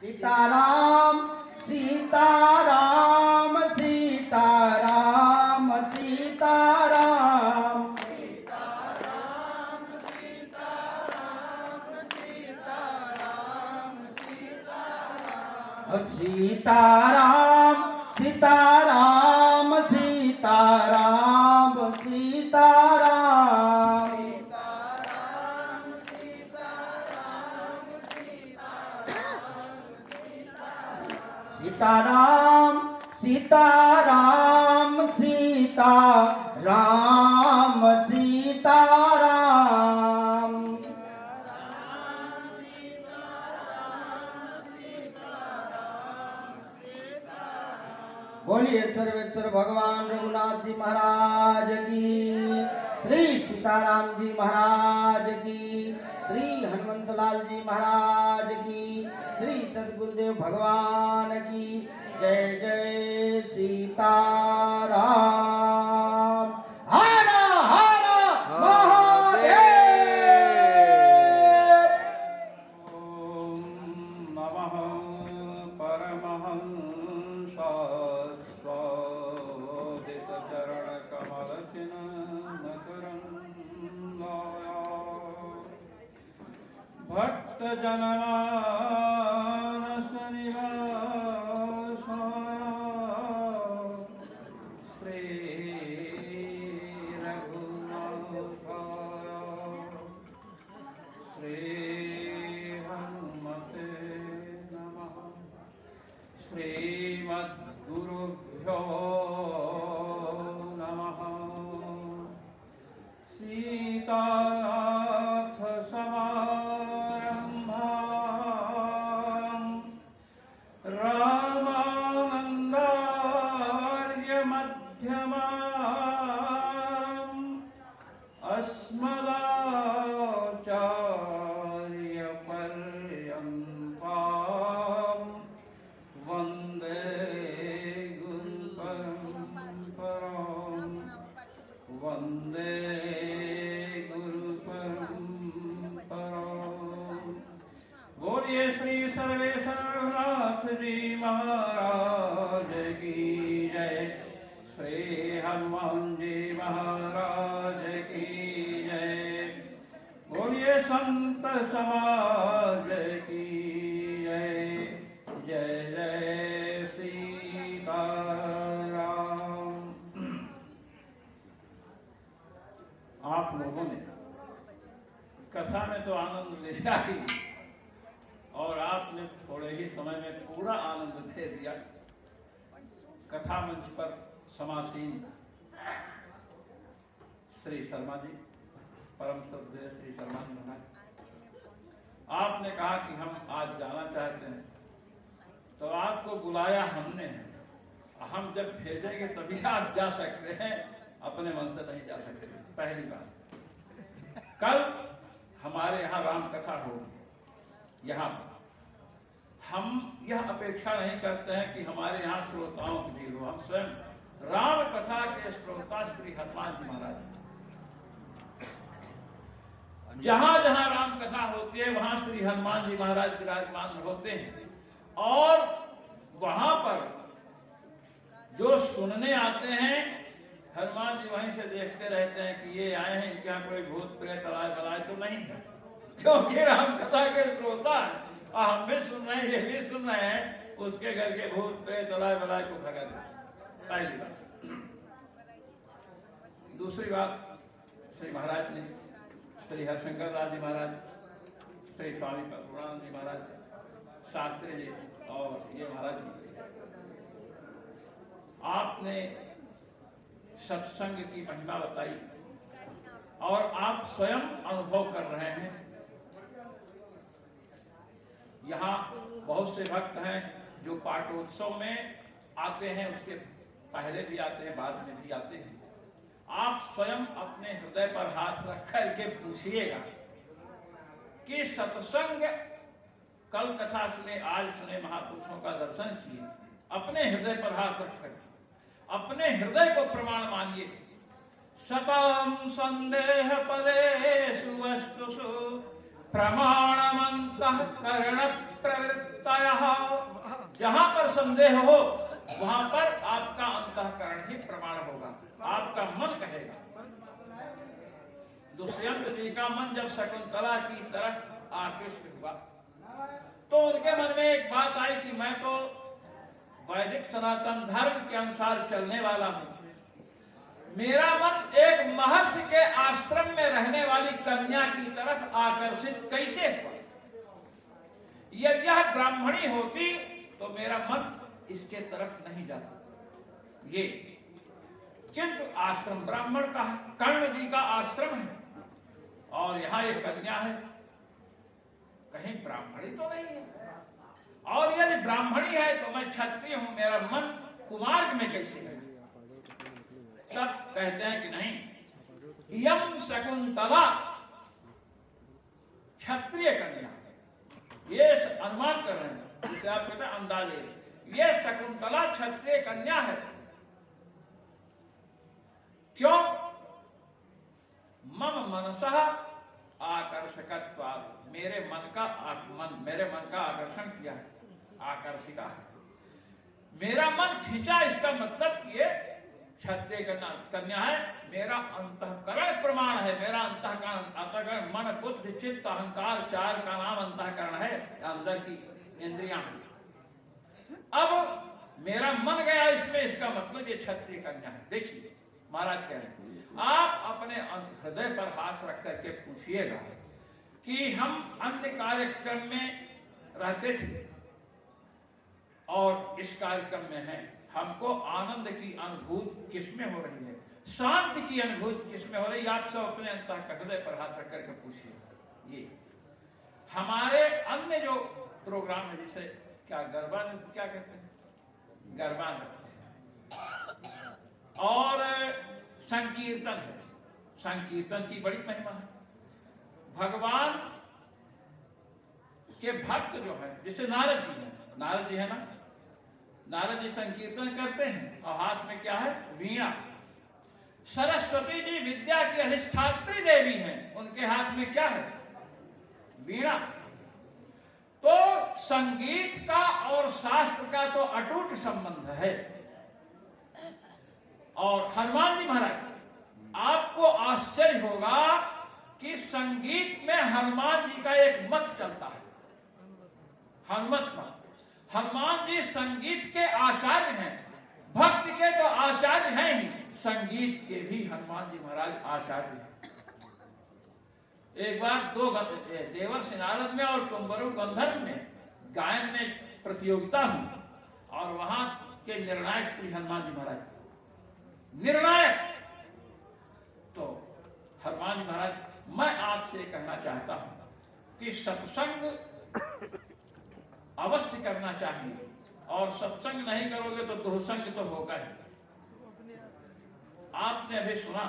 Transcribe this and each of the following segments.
सीताराम सीताराम सीताराम सीताराम सीताराम सीताराम सीताराम सीताराम सीताराम सीताराम सीताराम सीताराम बोलिए सर्वेश्वर भगवान रघुनाथ जी महाराज की, श्री सीताराम जी महाराज की, श्री हनुमंतलाल जी महाराज की, श्री सद्गुरुदेव भगवान की जय जय सीताराम। हर हर महादेव। ओम नमः परमहंसोदित चरण कमल भक्त जनमानस निवासाय श्री रघुनाथाय श्री हनुमते नमः। श्रीमद्गुरुभ्यो नमः। सीतानाथ समारम्भाम् रामानन्दार्य मध्यमाम् अस्मदाचार्य पर्यन्ताम् वन्दे गुरुपरम्पराम् वन्दे गुरुपरम्पराम्। बोलिए श्री सर्वेश्वर रघुनाथ जी महाराज की जय। श्री हनुमान जी महाराज की जय। बोलिए संत समाज की जय। जय जय सीताराम। आप लोगों ने कथा में तो आनंद लिया ही, और आपने थोड़े ही समय में पूरा आनंद दे दिया। कथा मंच पर समासीन श्री शर्मा जी, परम श्रद्धेय श्री शर्मा जी महाराज, आपने कहा कि हम आज जाना चाहते हैं, तो आपको बुलाया हमने है। हम जब भेजेंगे तभी आप जा सकते हैं, अपने मन से नहीं जा सकते। पहली बात, कल हमारे यहाँ राम कथा होगी। यहाँ हम यह अपेक्षा नहीं करते हैं कि हमारे यहाँ श्रोताओं की भीड़ हो। हम स्वयं राम कथा के श्रोता श्री हनुमान जी महाराज। जहां जहां राम कथा होती है वहां श्री हनुमान जी महाराज विराजमान होते हैं, और वहां पर जो सुनने आते हैं हनुमान जी वहीं से देखते रहते हैं कि ये आए हैं, क्या कोई भूत प्रेत आए बलाए तो नहीं है, क्योंकि राम कथा के श्रोता हैं। हम भी सुन रहे हैं, ये भी सुन रहे हैं, उसके घर के भूत प्रेत आए बलाए को भगा दे। पहली बात। दूसरी बात, श्री महाराज ने, श्री हरिशंकर दास जी महाराज, श्री स्वामी परमानंद जी महाराज, शास्त्री जी और ये महाराज जी, आपने सत्संग की महिमा बताई और आप स्वयं अनुभव कर रहे हैं। यहाँ बहुत से भक्त हैं जो पाटोत्सव में आते हैं, उसके पहले भी आते हैं, बाद में भी आते हैं। आप स्वयं अपने हृदय पर हाथ रख करके पूछिएगा कि सत्संग कल कथा सुने, आज सुने, महापुरुषों का दर्शन किए, अपने हृदय पर हाथ रख करके अपने हृदय को प्रमाण मानिए। सतम संदेह पदेषु वस्तुषु प्रमाणमन्तः कर्ण प्रवृत्त युक्तायाः, जहां पर संदेह हो वहां पर आपका अंतःकरण ही प्रमाण होगा, आपका मन कहेगा। दुष्यंत जी का मन जब शकुंतला की तरफ आकृष्ट हुआ तो उनके मन में एक बात आई कि मैं तो वैदिक सनातन धर्म के अनुसार चलने वाला हूं, मेरा मन एक महर्षि के आश्रम में रहने वाली कन्या की तरफ आकर्षित कैसे हुआ? यदि यह ब्राह्मणी होती तो मेरा मन इसके तरफ नहीं जाता। ये किंतु आश्रम ब्राह्मण का है, कर्ण जी का आश्रम है और यहाँ एक कन्या है, कहीं ब्राह्मणी तो नहीं है। और यदि ब्राह्मणी है तो मैं क्षत्रिय हूं, मेरा मन कुमार्ग में कैसे है? तब कहते हैं कि नहीं, यम शकुंतला क्षत्रिय कन्या, ये अनुमान कर रहे हैं, जिसे आप कहते हैं अंदाजे, ये शकुंतला क्षत्रिय कन्या है। क्यों? मम मनसः आकर्षकत्वात्, मेरे मन का आकर्षण किया है, आकर्षिका है, मेरा मन खींचा। इसका मतलब ये क्षत्रिय कन्या है, मेरा अंतःकरण प्रमाण है, मेरा अंतःकरण मन बुद्धि चित्त अहंकार चार का नाम अंतःकरण है, अंदर की इंद्रियां। अब मेरा मन गया इसमें, इसका मतलब ये क्षत्रिय कन्या है। देखिए महाराज कह रहे हैं, आप अपने हृदय पर हाथ रख करके पूछिएगा कि हम अन्य कार्यक्रम में रहते थे और इस कार्यक्रम में हैं, हमको आनंद की अनुभूति किसमें हो रही है, शांति की अनुभूति किसमें हो रही है? आप सब अपने हृदय पर हाथ रख करके पूछिए। ये हमारे अन्य जो प्रोग्राम है, जैसे क्या गरबा नृत्य, क्या कहते हैं, गरबा नृत्य और संकीर्तन है, संकीर्तन की बड़ी महिमा है। भगवान के भक्त जो है, जैसे नारद जी है, नारद जी है ना, नारद जी संकीर्तन करते हैं और हाथ में क्या है? वीणा। सरस्वती जी विद्या की अधिष्ठात्री देवी हैं, उनके हाथ में क्या है? वीणा। तो संगीत का और शास्त्र का तो अटूट संबंध है। और हनुमान जी महाराज, आपको आश्चर्य होगा कि संगीत में हनुमान जी का एक मत चलता है, हनुमत मत। हनुमान जी संगीत के आचार्य हैं, भक्ति के तो आचार्य हैं ही, संगीत के भी हनुमान जी महाराज आचार्य हैं। एक बार दो देवर्षि नारद में और कुंभरू गंधर्व में गायन में प्रतियोगिता हुई और वहां के निर्णायक श्री हनुमान जी महाराज, निर्णायक। तो हनुमान जी महाराज, मैं आपसे कहना चाहता हूं कि सत्संग अवश्य करना चाहिए, और सत्संग नहीं करोगे तो दुर्संग तो होगा ही। आपने अभी सुना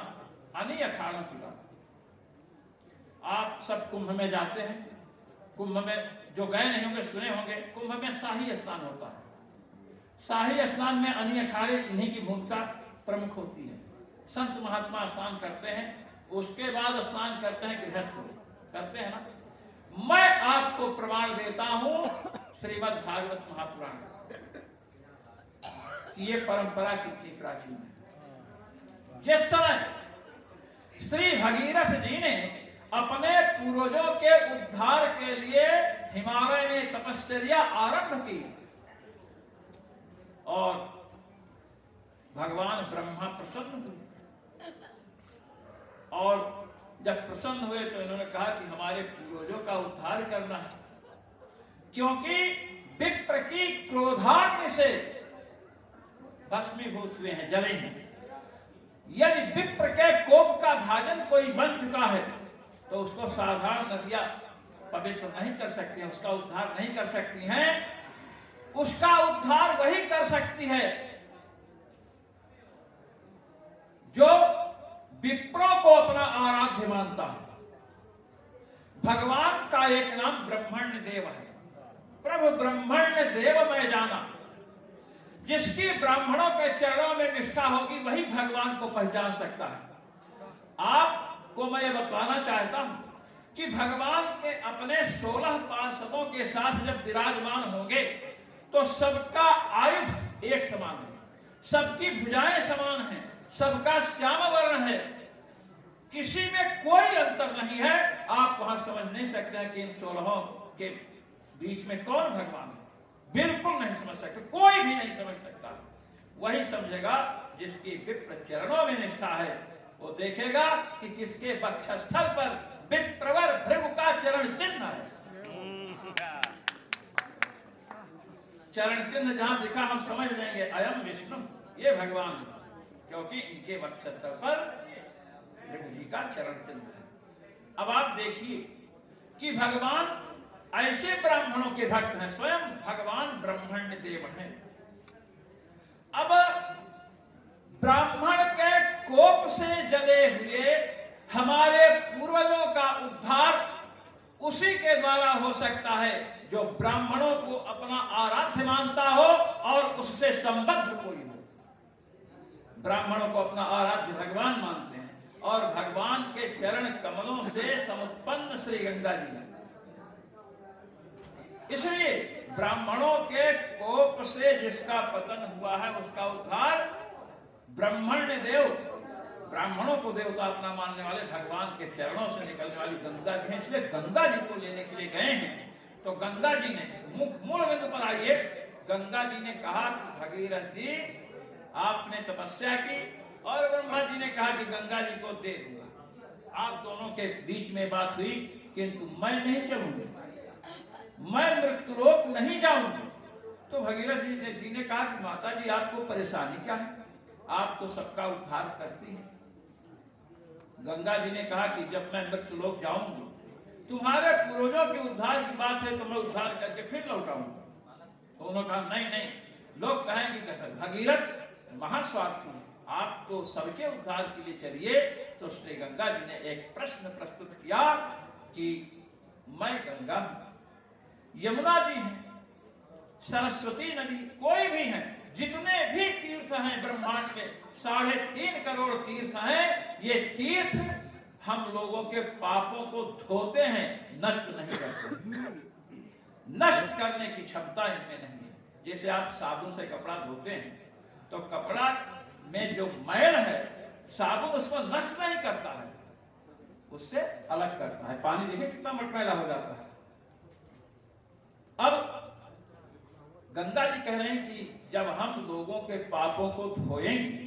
अनी अखाड़ों की बात, आप सब कुंभ में जाते हैं, कुंभ में जो गए नहीं होंगे सुने होंगे, कुंभ में शाही स्नान होता है। शाही स्नान में अनी अखाड़े इन्हीं की भूमिका प्रमुख होती है। संत महात्मा स्नान करते हैं, उसके बाद स्नान करते हैं गृहस्थ करते हैं ना। मैं आपको प्रमाण देता हूं श्रीमद् भागवत महापुराण, ये परंपरा कितनी प्राचीन है। जिस समय श्री भगीरथ जी ने अपने पूर्वजों के उद्धार के लिए हिमालय में तपश्चर्या आरंभ की और भगवान ब्रह्मा प्रसन्न हुए, और जब प्रसन्न हुए तो इन्होंने कहा कि हमारे पूर्वजों का उद्धार करना है, क्योंकि विप्र की क्रोधाग्नि से भस्मीभूत हुए हैं, जले हैं। यदि विप्र के कोप का भाजन कोई बन चुका है तो उसको साधारण नदियां पवित्र नहीं कर सकती हैं, उसका उद्धार नहीं कर सकती हैं। उसका उद्धार वही कर सकती है जो विप्रों को अपना आराध्य मानता है। भगवान का एक नाम ब्रह्मण्य देव है। प्रभु ब्रह्मण्य देव मैं जाना, जिसकी ब्राह्मणों के चरणों में निष्ठा होगी वही भगवान को पहचान सकता है। आपको मैं ये बताना चाहता हूं कि भगवान के अपने 16 पार्षदों के साथ जब विराजमान होंगे तो सबका आयुध एक समान है, सबकी भुजाएं समान हैं, सबका श्याम वर्ण है, किसी में कोई अंतर नहीं है। आप वहां समझ नहीं सकते हैं कि इन 16 के बीच में कौन भगवान है, बिल्कुल नहीं समझ सकते, कोई भी नहीं समझ सकता। वही समझेगा जिसकी विप्र चरणों में निष्ठा है, वो देखेगा कि किसके वक्षस्थल पर विप्रवर भृगु का चरण चिन्ह है। चरण चिन्ह जहां दिखा हम समझ लेंगे अयम विष्णु, ये भगवान है, क्योंकि इनके वक्षस्थल पर भृगु जी का चरण चिन्ह है। अब आप देखिए कि भगवान ऐसे ब्राह्मणों के भक्त हैं, स्वयं भगवान ब्रह्मण्य देव हैं। अब ब्राह्मण के कोप से जले हुए हमारे पूर्वजों का उद्धार उसी के द्वारा हो सकता है जो ब्राह्मणों को अपना आराध्य मानता हो और उससे संबद्ध कोई हो। ब्राह्मणों को अपना आराध्य भगवान मानते हैं और भगवान के चरण कमलों से समुत्पन्न श्री गंगा जी हैं। इसलिए ब्राह्मणों के कोप से जिसका पतन हुआ है उसका उद्धार ब्रह्मण्य देव, ब्राह्मणों को देवता अपना मानने वाले भगवान के चरणों से निकलने वाली गंगा जी हैं। इसलिए गंगा जी को लेने के लिए गए हैं। तो गंगा जी ने मूल बिंदु पर आइए, गंगा जी ने कहा कि भगीरथ जी आपने तपस्या की और ब्रह्मा जी ने कहा कि गंगा जी को दे दूंगा। आप दोनों के बीच में बात हुई, किंतु मैं नहीं चलूंगी, मैं मृत्युलोक नहीं जाऊंगी। तो भगीरथ जी ने कहा कि माता जी आपको परेशानी क्या है, आप तो सबका उद्धार करती हैं। गंगा जी ने कहा कि जब मैं मृत्युलोक जाऊंगी, तुम्हारे पूर्वजों के उद्धार की बात है तो मैं उद्धार करके फिर लौटाऊंगा। तो उन्होंने कहा नहीं नहीं, लोग कहेंगे कि भगीरथ महास्वार्थी, आप तो सबके उद्धार के लिए चलिए। तो श्री गंगा जी ने एक प्रश्न प्रस्तुत किया कि मैं गंगा, यमुना जी हैं, सरस्वती नदी, कोई भी है, जितने भी तीर्थ हैं ब्रह्मांड में 3.5 करोड़ तीर्थ हैं, ये तीर्थ हम लोगों के पापों को धोते हैं, नष्ट नहीं करते। नष्ट करने की क्षमता इनमें नहीं है। जैसे आप साबुन से कपड़ा धोते हैं तो कपड़ा में जो मैल है साबुन उसको नष्ट नहीं करता है, उससे अलग करता है। पानी देखिए कितना मटमैला हो जाता है। अब गंगा जी कह रहे हैं कि जब हम लोगों के पापों को धोएंगे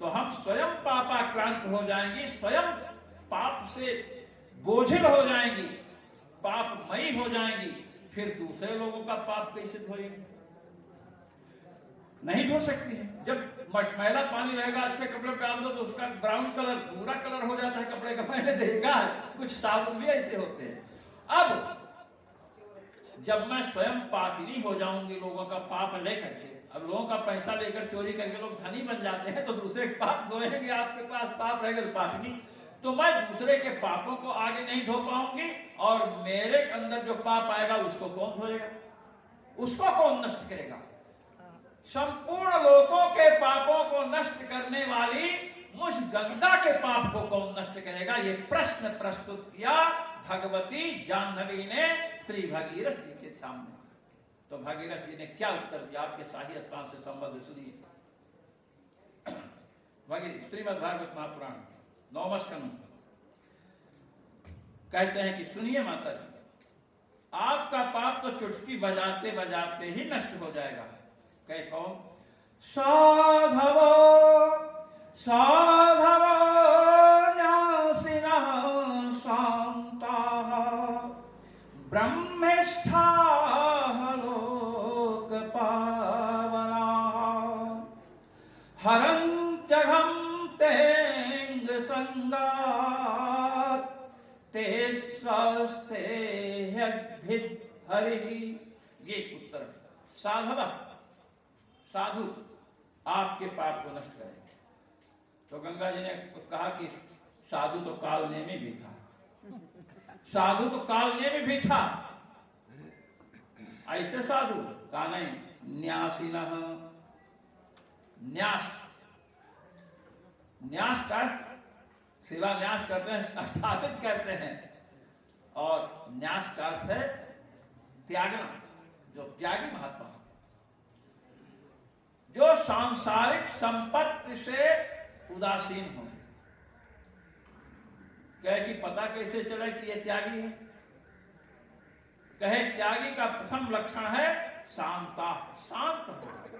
तो हम स्वयं पापाक्रांत हो जाएंगे, स्वयं पाप से बोझिल हो जाएंगी, पापमयी हो जाएंगी। फिर दूसरे लोगों का पाप कैसे धोएंगे? नहीं धो सकती है। जब मटमैला पानी रहेगा, अच्छे कपड़े डाल दो तो उसका ब्राउन कलर, भूरा कलर हो जाता है कपड़े का। मैंने देखा है, कुछ साबुन भी ऐसे होते हैं। अब जब मैं स्वयं पापिनी हो जाऊंगी लोगों का पाप लेकर के, अब लोगों का पैसा लेकर चोरी करके लोग धनी बन जाते हैं तो दूसरे के पाप धोएंगे, आपके पास पाप रहेगा तो पापिनी। तो मैं दूसरे के पापों को आगे नहीं धो पाऊंगी और मेरे अंदर जो पाप आएगा उसको कौन धोएगा, उसको कौन नष्ट करेगा? संपूर्ण लोगों के पापों को नष्ट करने वाली मुझ गंगा के पाप को कौन नष्ट करेगा? ये प्रश्न प्रस्तुत किया भगवती जाह्नवी ने श्री भगीरथ जी के सामने। तो भगीरथ जी ने क्या उत्तर दिया? आपके शाही स्थान से संबंध सुनिए। भगीरथ श्रीमद् भागवत महापुराण 9वां स्कंद कहते हैं कि सुनिए माता जी, आपका पाप तो चुटकी बजाते बजाते ही नष्ट हो जाएगा। कहे कौन? साधवो साधवो न्यासिनः शान्ताः ब्रह्मेष्ठाः लोकपावनाः हरन्त्यघं तेऽङ्ग संगात् ते स्वस्थे ह्यद्भिद् हरिः। ये उत्तर साधव, साधु आपके पाप को नष्ट करेंगे। तो गंगा जी ने कहा कि साधु तो कालनेमी भी था, साधु तो कालनेमी भी था। ऐसे साधु कहा नहीं, न्यासिनः, न्यास, न्यास का शिलान्यास करते हैं, स्थापित करते हैं। और न्यास का अर्थ है त्यागना। जो त्यागी महात्मा, जो सांसारिक संपत्ति से उदासीन हो। कहे कि पता कैसे चले कि ये त्यागी है? कहे त्यागी का प्रथम लक्षण है शांता, शांत होगा।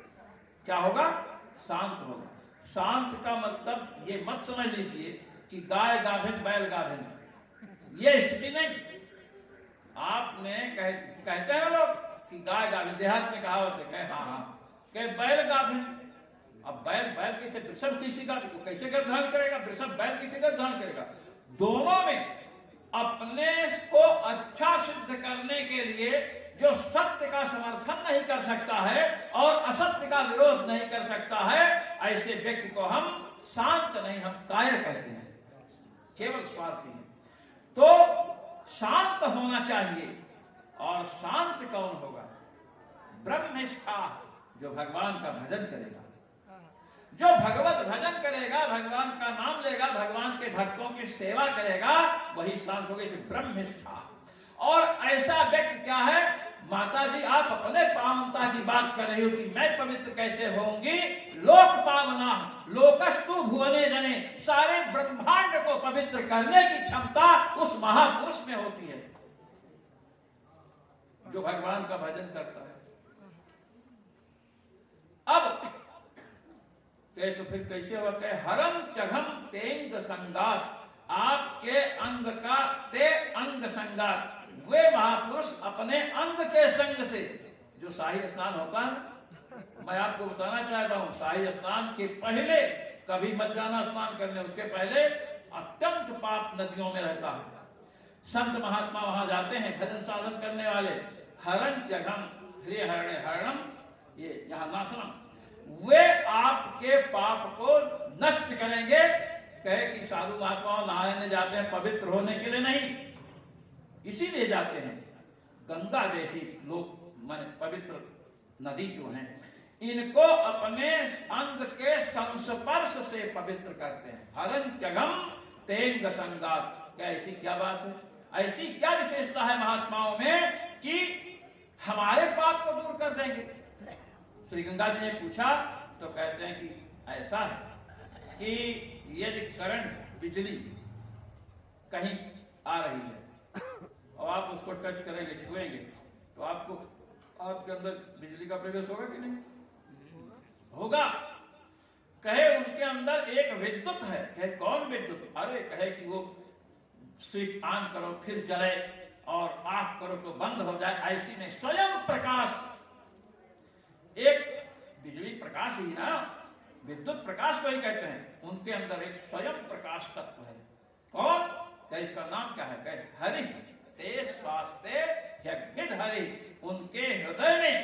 क्या होगा? शांत होगा। शांत का मतलब ये मत समझ लीजिए कि गाय गाभिन बैल गाभिन, ये स्थिति नहीं। आपने कहते हैं लोग कि गाय गाभिन, देहात में कहावत है, कहे हाँ, कहे बैल गाभिन। अब बैल किसे, वृषभ किसी का कैसे गर्भधारण करेगा? वृषभ बैल किसी गर्भधारण करेगा? दोनों में अपने को अच्छा सिद्ध करने के लिए जो सत्य का समर्थन नहीं कर सकता है और असत्य का विरोध नहीं कर सकता है, ऐसे व्यक्ति को हम शांत नहीं, हम कायर कहते हैं, केवल स्वार्थी है। तो शांत होना चाहिए। और शांत कौन होगा? ब्रह्मनिष्ठा, जो भगवान का भजन करेगा, जो भगवत भजन करेगा, भगवान का नाम लेगा, भगवान के भक्तों की सेवा करेगा, वही शांत होगा। इसे ब्रह्मनिष्ठा। और ऐसा व्यक्ति क्या है? माता जी, आप अपने पावनता की बात कर रही हो कि मैं पवित्र कैसे होंगी? लोक पावना, लोकस्तु भुवने जने, सारे ब्रह्मांड को पवित्र करने की क्षमता उस महापुरुष में होती है जो भगवान का भजन करता है। अब कहे तो फिर कैसे हुआ? कहे हरम त्यघम तेंग संगात, आपके अंग का ते अंग संगात। वे महापुरुष अपने अंग के संग से, जो शाही स्नान होता है, मैं आपको बताना चाहता हूं, शाही स्नान के पहले कभी मत जाना स्नान करने, उसके पहले अत्यंत पाप नदियों में रहता है। संत महात्मा वहां जाते हैं, भजन साधन करने वाले। हरण त्यघम, ह्रिय हरणे हरणम, ये यहाँ नाशनम, वे आपके पाप को नष्ट करेंगे। कहे कि साधु महात्माओं नहाने जाते हैं पवित्र होने के लिए नहीं, इसीलिए जाते हैं। गंगा जैसी लोग माने पवित्र नदी जो है, इनको अपने अंग के संस्पर्श से पवित्र करते हैं। हरन त्यगम तेंग संगात। क्या ऐसी क्या बात है? ऐसी क्या विशेषता है महात्माओं में कि हमारे पाप को दूर कर देंगे? श्री गंगा जी ने पूछा तो कहते हैं कि ऐसा है कि यदि करंट, बिजली कहीं आ रही है और आप उसको टच करेंगे, छुएंगे, तो आपके अंदर बिजली का प्रवेश होगा कि नहीं? होगा। कहे उनके अंदर एक विद्युत है। कहे कौन विद्युत? अरे कहे कि वो स्विच ऑन करो फिर जले और ऑफ करो तो बंद हो जाए, ऐसी नहीं। स्वयं प्रकाश, एक बिजली प्रकाश ही ना, विद्युत प्रकाश को ही कहते हैं। उनके अंदर एक स्वयं प्रकाश तत्व है। कौन? क्या इसका नाम क्या है? कहे हरि ते स्वास्ते ह्यग्भिद हरि। उनके हृदय में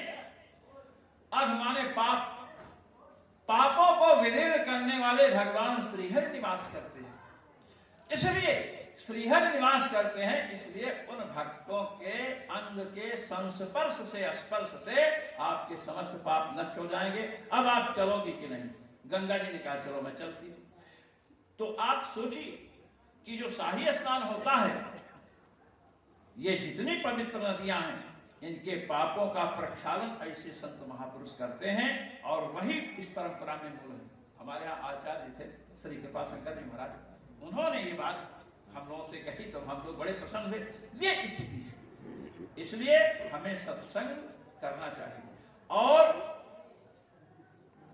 माने पापों को विलीन करने वाले भगवान श्रीहरि निवास करते हैं। इसलिए श्रीहरि निवास करते हैं, इसलिए उन भक्तों के अंग के संस्पर्श से, स्पर्श से आपके समस्त पाप नष्ट हो जाएंगे। अब आप चलोगे कि नहीं? गंगा जी ने कहा चलो मैं चलती हूं। तो आप सोचिए कि जो शाही स्नान होता है, ये जितनी पवित्र नदियां हैं, इनके पापों का प्रक्षालन ऐसे संत महापुरुष करते हैं और वही इस परंपरा में मूल है। हमारे यहाँ आचार्य थे श्री कृपाशंकर जी महाराज, उन्होंने ये बात हम लोगों से कही तो हम लोग बड़े प्रसन्न हुए। ये स्थिति है, इसलिए हमें सत्संग करना चाहिए। और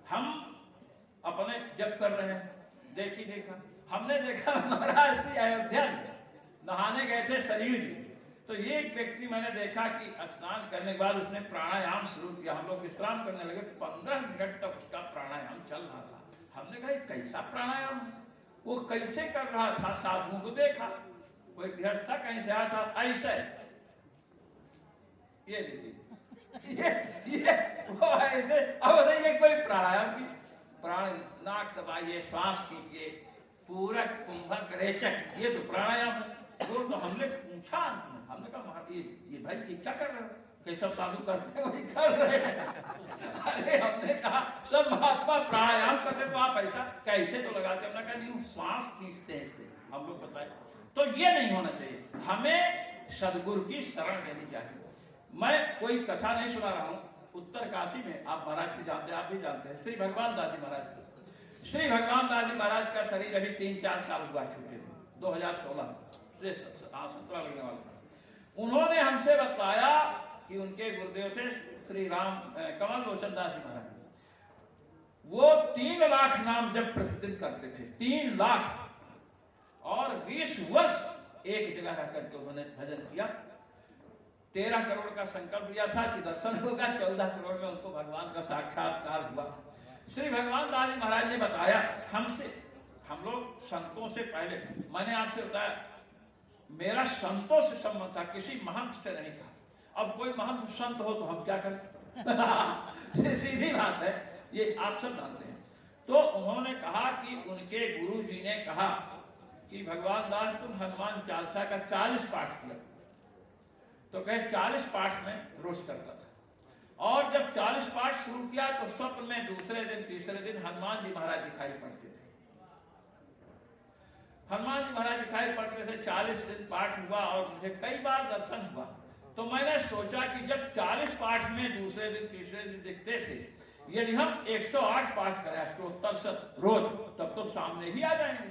हम अपने जब कर रहे हैं, देखा हमने देखा महाराज श्री अयोध्या में नहाने गए थे सरयू जी, तो ये एक व्यक्ति मैंने देखा कि स्नान करने के बाद उसने प्राणायाम शुरू किया। हम लोग विश्राम करने लगे, 15 मिनट तक उसका प्राणायाम चल रहा था। हमने कहा कैसा प्राणायाम है, वो कैसे कर रहा था? साधुओं को देखा, कोई गृहस्थ था कहीं से आया था, ऐसे ये वो ऐसे। अब बताइए कोई प्राणायाम की, प्राण नाक दबाइए, श्वास कीजिए, पूरक कुंभक रेचक, ये तो प्राणायाम है। वो तो हमने पूछा अंत में, हमने कहा ये भाई ये क्या कर रहे हो? कैसा साधु करते वही कर रहे हैं। अरे हमने कहा सब महात्मा प्राणायाम करते तो आप ऐसा कैसे तो लगाते? हमने कहा नहीं, श्वास खींचते हैं इससे, हम लोग बताए। तो ये नहीं होना चाहिए। हमें सदगुरु की शरण लेनी चाहिए। मैं कोई कथा नहीं सुना रहा हूँ। उत्तर काशी में आप महाराज से जानते हैं, आप भी जानते हैं, श्री भगवान दास जी महाराज। श्री भगवान दास जी महाराज का शरीर अभी 3-4 साल हुआ छूटे थे, 2016 से 17 लगने वाला था। उन्होंने हमसे बताया कि उनके गुरुदेव थे श्री राम कमल लोचन दास जी महाराज। वो 3 लाख नाम जब प्रतिदिन करते थे, 3 लाख, और 20 वर्ष एक जगह रह करके उन्होंने भजन किया। 13 करोड़ का संकल्प लिया था कि दर्शन होगा, 14 करोड़ में उनको भगवान का साक्षात्कार हुआ। श्री भगवान दास जी महाराज ने बताया हमसे, हम लोग संतों से पहले, मैंने आपसे बताया मेरा संतों से संबंध था, किसी महंत से नहीं था। अब कोई महंत संत हो तो हम क्या करें? सीधी बात है, ये आप सब जानते हैं। तो उन्होंने कहा कि उनके गुरु जी ने कहा कि भगवान दास तुम हनुमान चालीसा का 40 पाठ किया। तो कहे 40 पाठ में रोज करता था, और जब 40 पाठ शुरू किया तो स्वप्न में दूसरे दिन तीसरे दिन हनुमान जी महाराज दिखाई पड़ते थे। हनुमान जी महाराज दिखाई पड़ते थे। 40 दिन पाठ हुआ और मुझे कई बार दर्शन हुआ। तो मैंने सोचा कि जब 40 पाठ में दूसरे दिन तीसरे दिन दिखते थे, यदि हम 108 पाठ करें अष्टोत्तर शत रोज, तब तो सामने ही आ जाएंगे,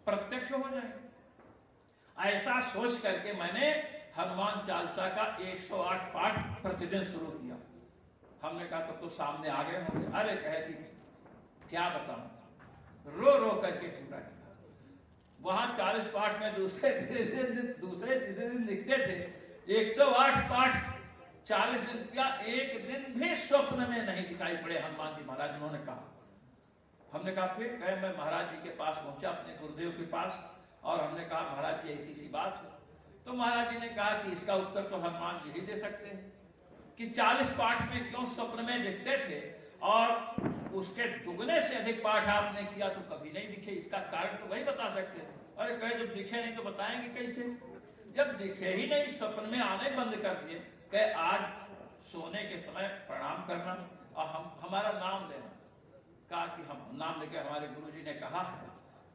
प्रत्यक्ष हो जाएंगे। ऐसा सोच करके मैंने हनुमान चालीसा का 108 पाठ प्रतिदिन शुरू किया। हमने कहा तब तो सामने आ गए होंगे। अरे कहे कि क्या बताऊं, रो रो करके पूरा किया। वहां 40 पाठ में दूसरे तीसरे दिन दिखते थे। 108 पाठ 40 दिन किया, एक दिन भी स्वप्न में नहीं दिखाई पड़े हनुमान जी महाराज। उन्होंने कहा, हमने कहा फिर कहे, मैं महाराज जी के पास पहुंचा, अपने गुरुदेव के पास, और हमने कहा महाराज जी ऐसी सी बात है। तो महाराज जी ने कहा कि इसका उत्तर तो हनुमान जी ही दे सकते हैं कि 40 पाठ में क्यों स्वप्न में दिखते थे और उसके दुगने से अधिक पाठ आपने किया तो कभी नहीं दिखे। इसका कारण तो वही बता सकते हैं। अरे कहे जब दिखे नहीं तो बताएंगे कैसे? जब दिखे ही नहीं, स्वप्न में आने बंद कर दिए। कहे आज सोने के समय प्रणाम करना और हमारा नाम लेना। कहा कि हम नाम लेके, हमारे गुरुजी ने कहा है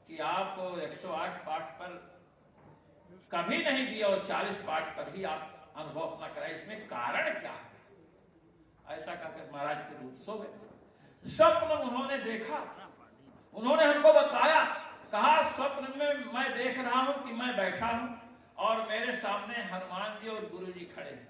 कि आप 108 पाठ पर कभी नहीं दिया और 40 पाठ पर ही आप अनुभव अपना कराए, इसमें कारण क्या है? ऐसा कहकर महाराज के रूप सो गए। स्वप्न उन्होंने देखा, उन्होंने हमको बताया, कहा स्वप्न में मैं देख रहा हूं कि मैं बैठा हूं और मेरे सामने हनुमान जी और गुरु जी खड़े हैं।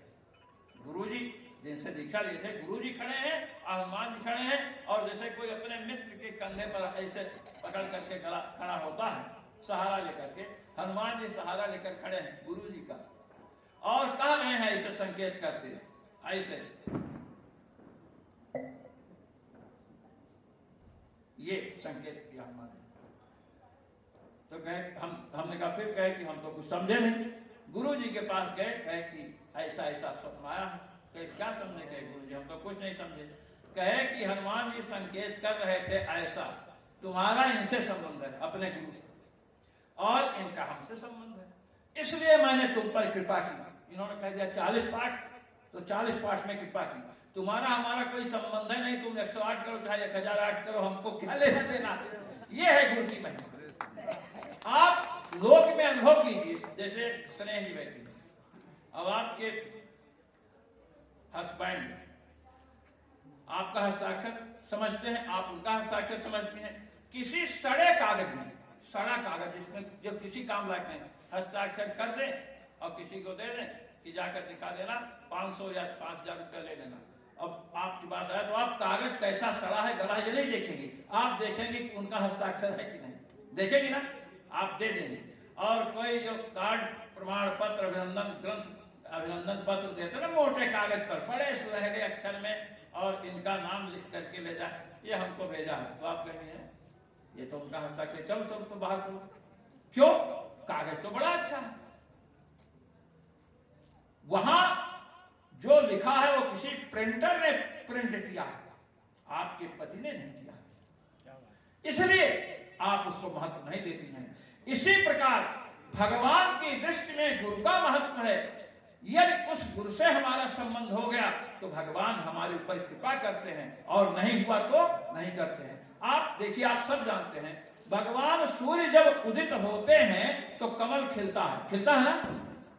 गुरु जी जिनसे दीक्षा लिए थे, गुरु जी खड़े हैं और हनुमान जी खड़े हैं, और जैसे कोई अपने मित्र के कंधे पर ऐसे पकड़ करके खड़ा होता है सहारा लेकर के, हनुमान जी सहारा लेकर खड़े हैं गुरु जी का, और कह रहे हैं ऐसे संकेत करते ऐसे, ये संकेत किया हनुमान जी। तो कहे हमने कहा फिर कहे कि हम तो कुछ समझे नहीं। गुरु जी के पास गए, कहे कि ऐसा ऐसा स्वप्न आया है। कहे क्या समझे? कहे गुरु जी हम तो कुछ नहीं समझे। कहे कि हनुमान जी संकेत कर रहे थे ऐसा, तुम्हारा इनसे संबंध है अपने गुरु से, और इनका हमसे संबंध है, इसलिए मैंने तुम पर कृपा की। इन्होंने कह दिया 40 पाठ, तो 40 पाठ में कृपा की। तुम्हारा हमारा कोई संबंध है नहीं, तुम 108 करो चाहे 1008 करो, हमको क्या लेना देना। ये है गुरु की महिमा। आप लोक में अनुभव कीजिए। जैसे स्नेह जी बैठी, अब आपके हस्बैंड आपका हस्ताक्षर समझते हैं, आप उनका हस्ताक्षर समझते हैं। किसी सड़े कागज में, सड़ा कागज जिसमें जो किसी काम लायक नहीं, हस्ताक्षर कर दें और किसी को दे दें कि जाकर दिखा देना, 500 या 5000 रुपया ले लेना। अब आपके पास आया तो आप कागज कैसा सड़ा है गला ये नहीं देखेंगे, आप देखेंगे कि उनका हस्ताक्षर है कि नहीं, देखेंगे ना, आप दे देंगे। और कोई जो कार्ड, प्रमाण पत्र, अभिनंदन ग्रंथ, अभिनंदन पत्र देते ना मोटे कागज पर, बड़े सुनहरे अक्षर में, और इनका नाम लिख करके ले जाए, ये हमको भेजा है, तो आप कहेंगे ये तो उनका हस्ताक्षर, चलो चलो तो बाहर चलो। क्यों? कागज तो बड़ा अच्छा है। वहां जो लिखा है वो किसी प्रिंटर ने प्रिंट किया है, आपके पति ने नहीं किया, इसलिए आप उसको महत्व नहीं देती हैं। इसी प्रकार भगवान की दृष्टि में गुरु का महत्व है। यदि उस गुरु से हमारा संबंध हो गया तो भगवान हमारे ऊपर कृपा करते हैं, और नहीं हुआ तो नहीं करते हैं। आप देखिए, आप सब जानते हैं, भगवान सूर्य जब उदित होते हैं तो कमल खिलता है, खिलता है ना,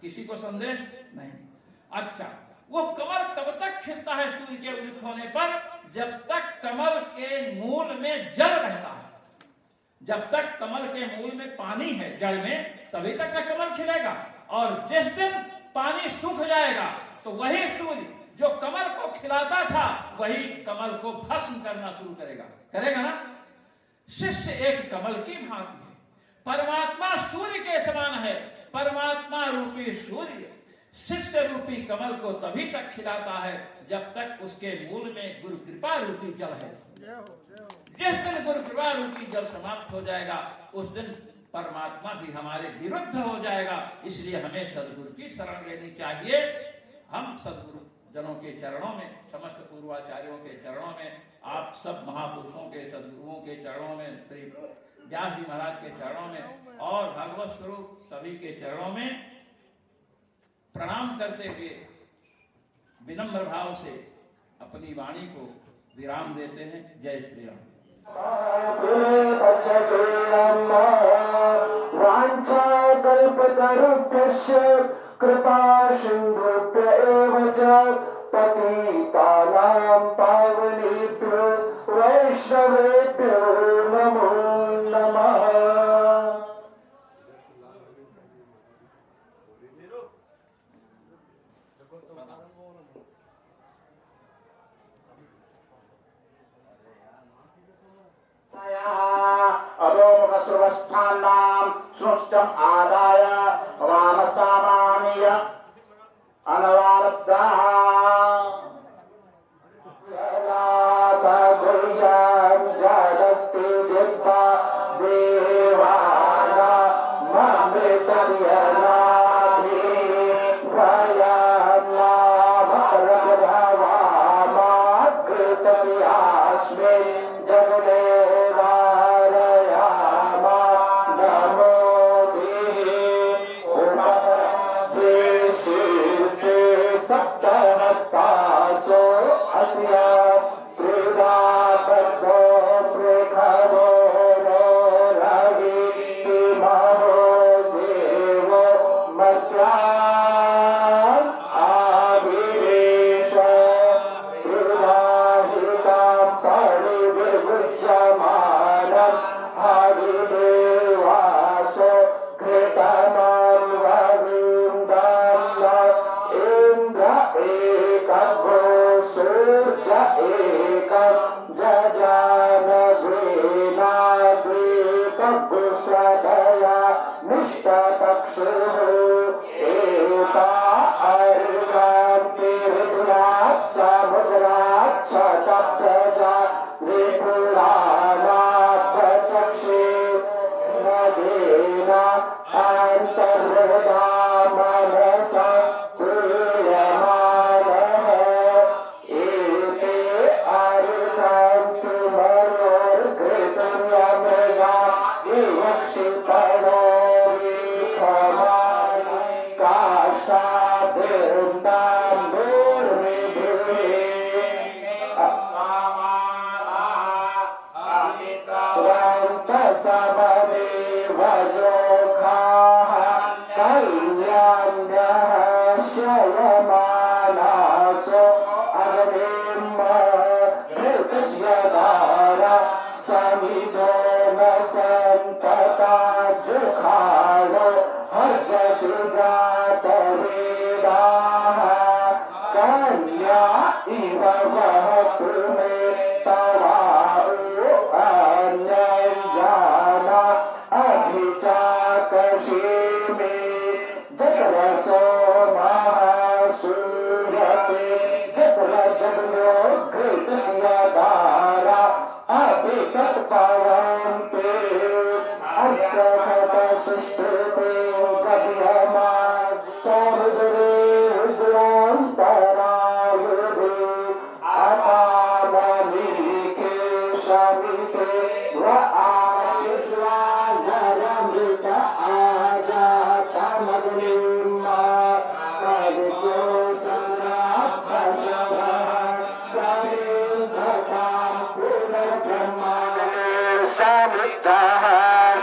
किसी को संदेह नहीं। अच्छा, वो कमल कब तक खिलता है सूर्य के उदित होने पर? जब तक कमल के मूल में जल रहता है। जब तक कमल के मूल में पानी है, जड़ में, तभी तक का कमल खिलेगा। और जिस दिन पानी सूख जाएगा तो वही सूर्य जो कमल को खिलाता था वही कमल को भस्म करना शुरू करेगा ना। शिष्य एक कमल की भांति है, परमात्मा सूर्य के समान है। परमात्मा रूपी सूर्य शिष्य रूपी कमल को तभी तक खिलाता है जब तक उसके मूल में गुरु कृपा रूपी जल है। जिस दिन गुरु कृपा रूपी जल समाप्त हो जाएगा उस दिन परमात्मा भी हमारे विरुद्ध हो जाएगा। इसलिए हमें सदगुरु की शरण लेनी चाहिए। हम सदगुरु जनों के चरणों में, समस्त पूर्वाचार्यों के चरणों में, आप सब महापुरुषों के, सदगुरुओं के चरणों में, श्री व्यास जी महाराज के चरणों में और भगवत स्वरूप सभी के चरणों में प्रणाम करते हुए विनम्र भाव से अपनी वाणी को विराम देते हैं। जय श्री राम। कृपा सिंधुभ्य एव च पतितानां पावनेभ्यो वैष्णवेभ्यो नमो नमः। अधोमुखस्रवस्थानां सृष्टम् आदाय वामसामान्य अनवारब्धाः गुह्यं जगस्ति जिह्वा देवानाममृतस्य नाभि वयं नामप्रभवामाकृतस्यास्मिन् जगते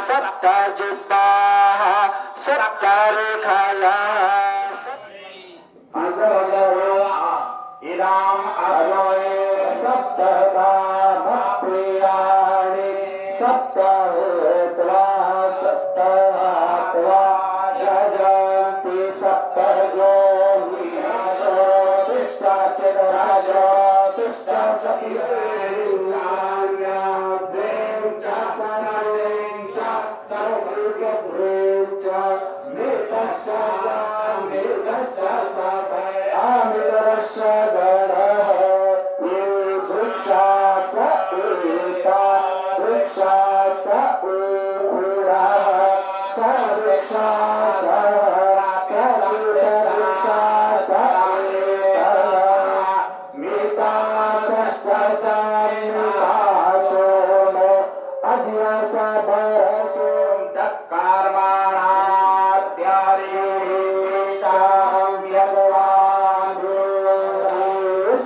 सप्त जिह्वाः सप्त रेखायाः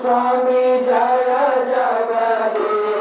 स्वामी जय जगदीश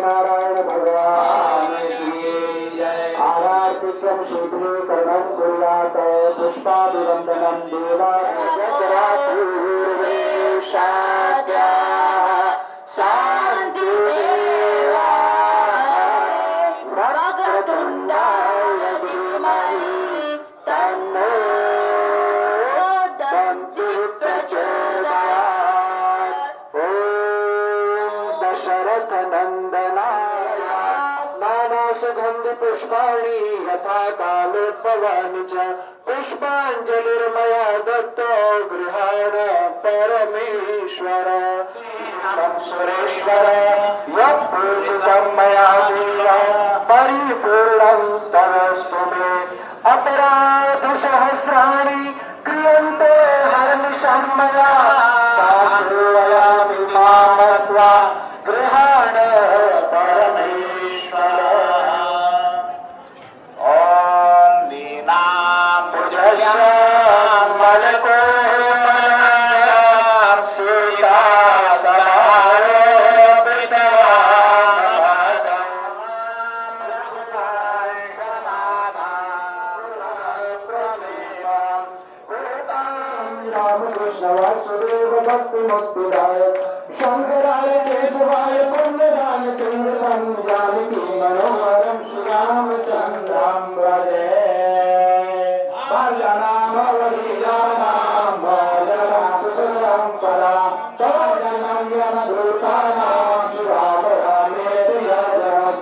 नारायण भगवान की जय। आरार्तिक्यं शीतलीकरणं कुर्यात् पुष्पाभिवन्दनं देवा सुगंधि पुष्पाणि यथा कालोद्भवानि च पुष्पाञ्जलिर्मया दत्तो गृहाण परमेश्वर तं सुरेश्वर यत् पूजितं मया देव परिपूर्णं तदस्तु मे अपराध सहस्राणि क्रियन्ते हरनिशं मया दासोऽयमि मां मत्वा गृहाण परमेश्वर। ॐ दीनाम्बुजस्यां मलकोपलां सीता रामकृष्ण वासुदेव भक्ति मुक्तिदाय शंकराय केशवाय पुण्यदाय तुंगं जानकी मनोहरं श्रीरामचन्द्रं भजे। भजनामवलीयानां भजनं सुखसम्पदां तव जनं यमदूतानां शिवाभयामेति यजनम्।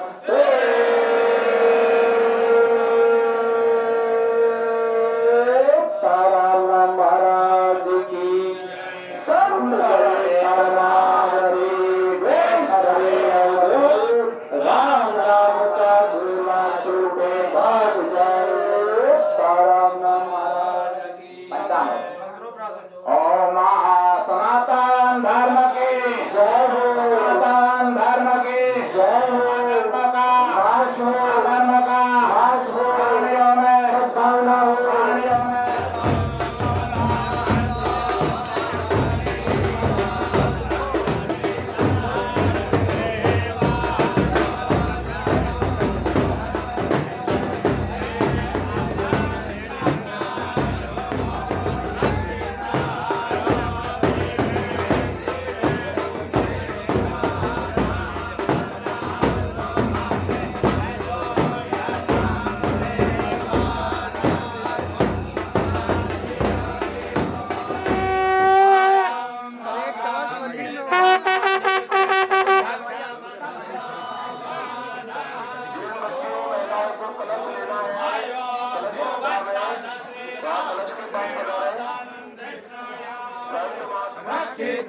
सनातन धर्म के जय हो, सनातन धर्म के जय हो, धर्म का नाश हो, धर्म का नाश हो, प्राणियों में सद्भावना हो, प्राणियों में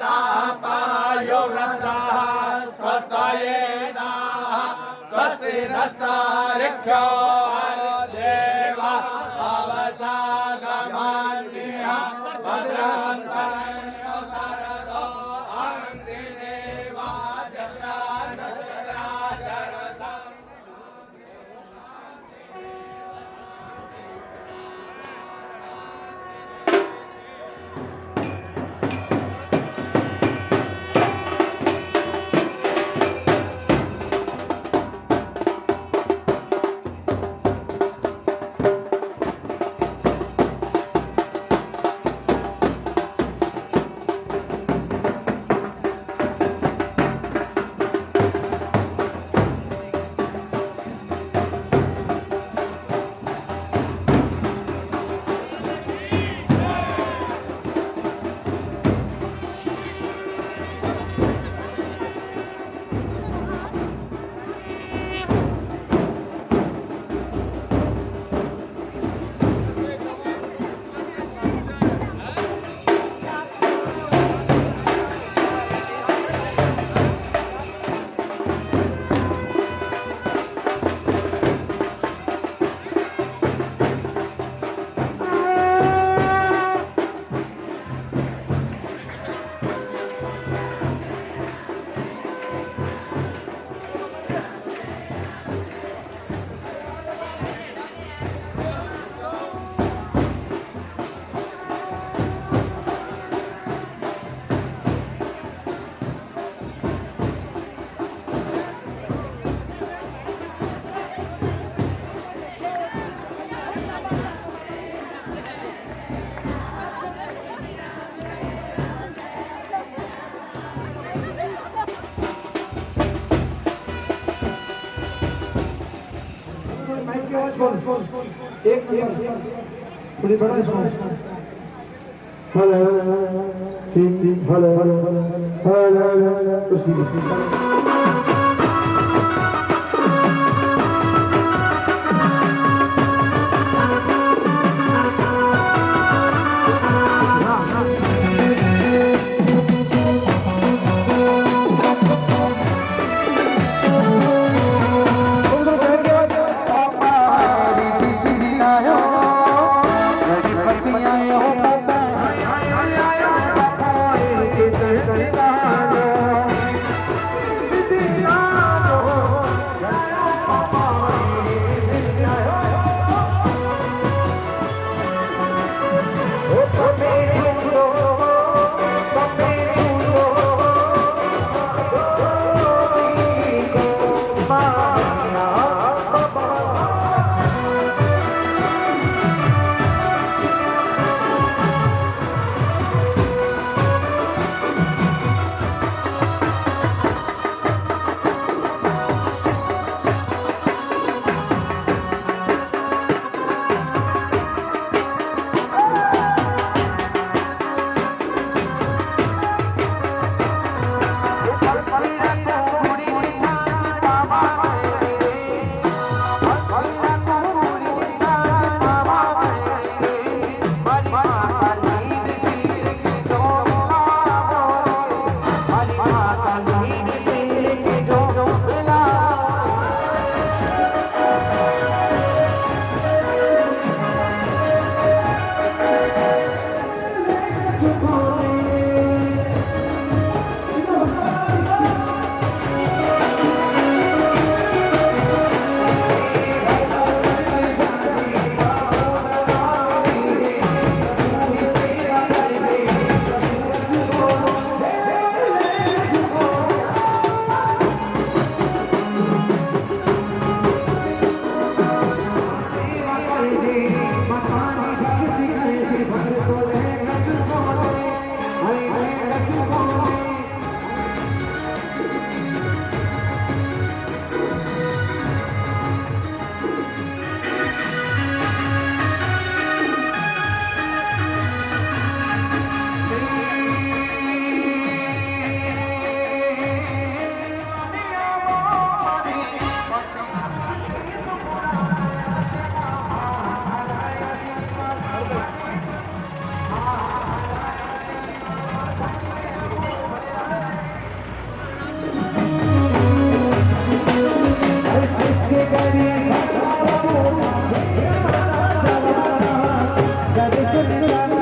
रक्षितापायो वृन्दाः स्वस्तायेनाः स्वस्ति नस्तारिक्षो देवः अवसागमान्यः भद्रं कर्णो शरदो अन्ति देवाजराजराजरसम्। थोड़ी बड़ा सुनो। हेलो ठीक हेलो हेलो उसकी Yo Hare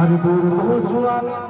हरि बोल स्वामी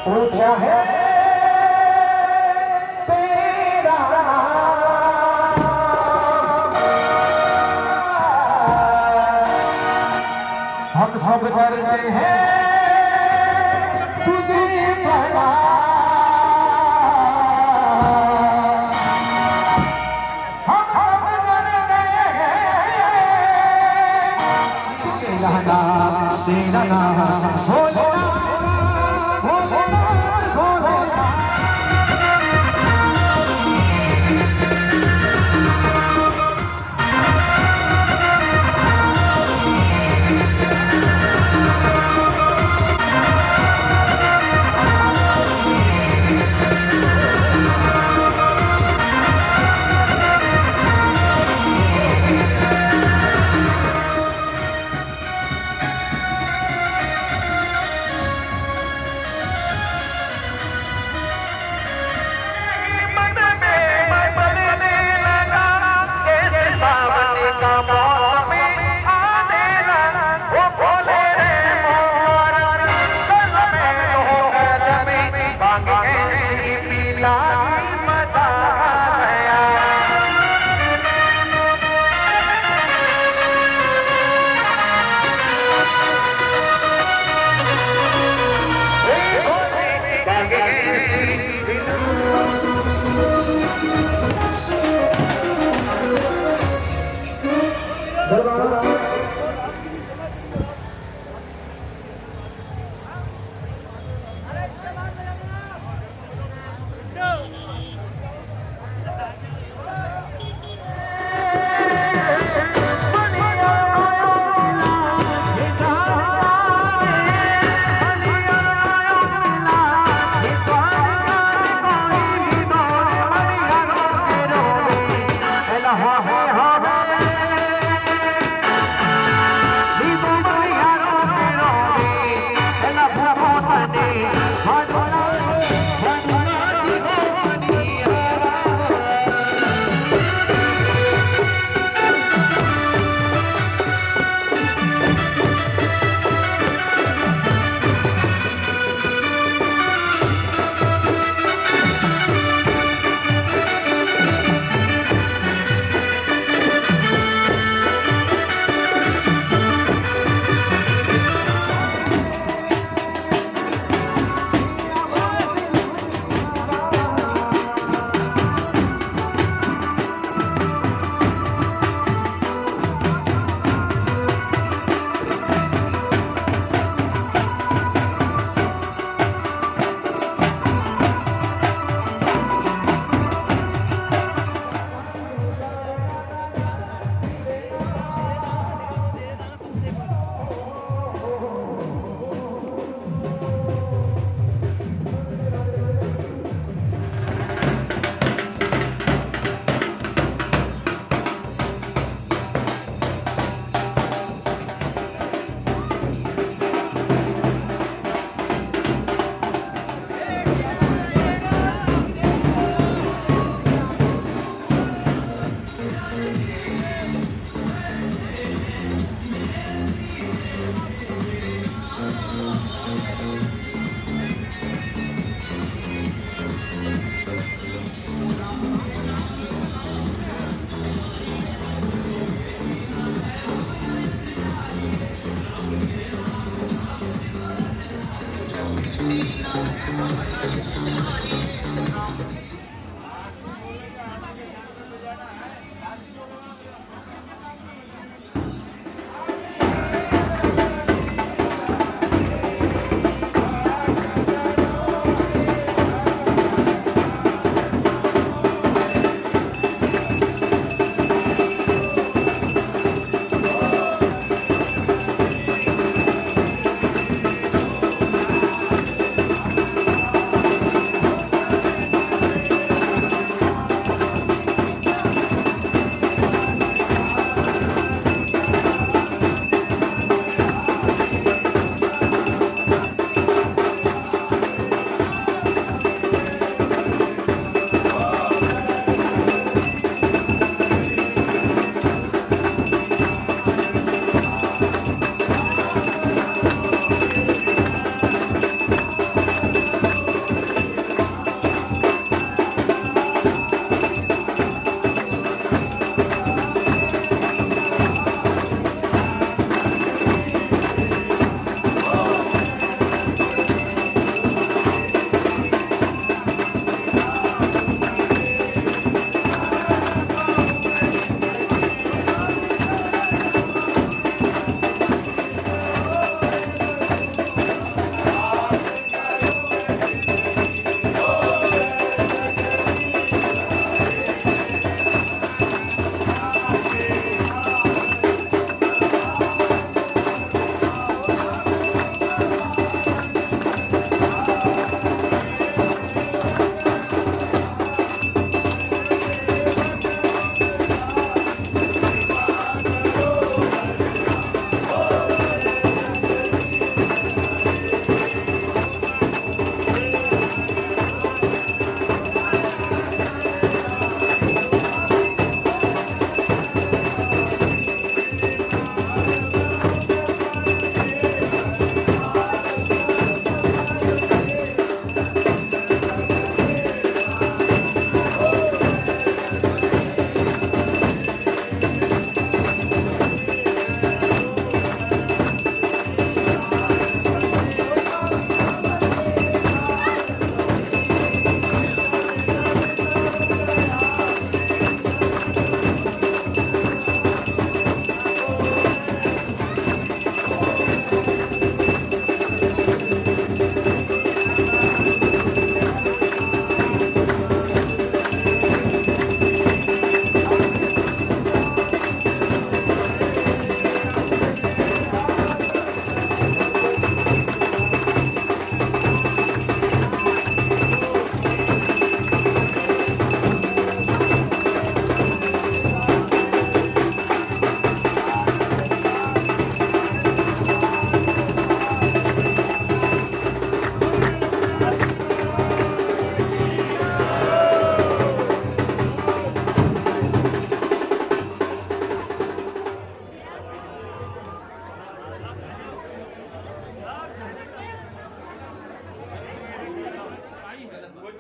ऊंचा है तेरा हम सब करते हैं तुझे बड़ा हम सब करते हैं तेरा तेरा नाम भोला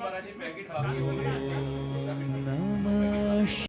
महाराज जी पैकेट बाकी हो गए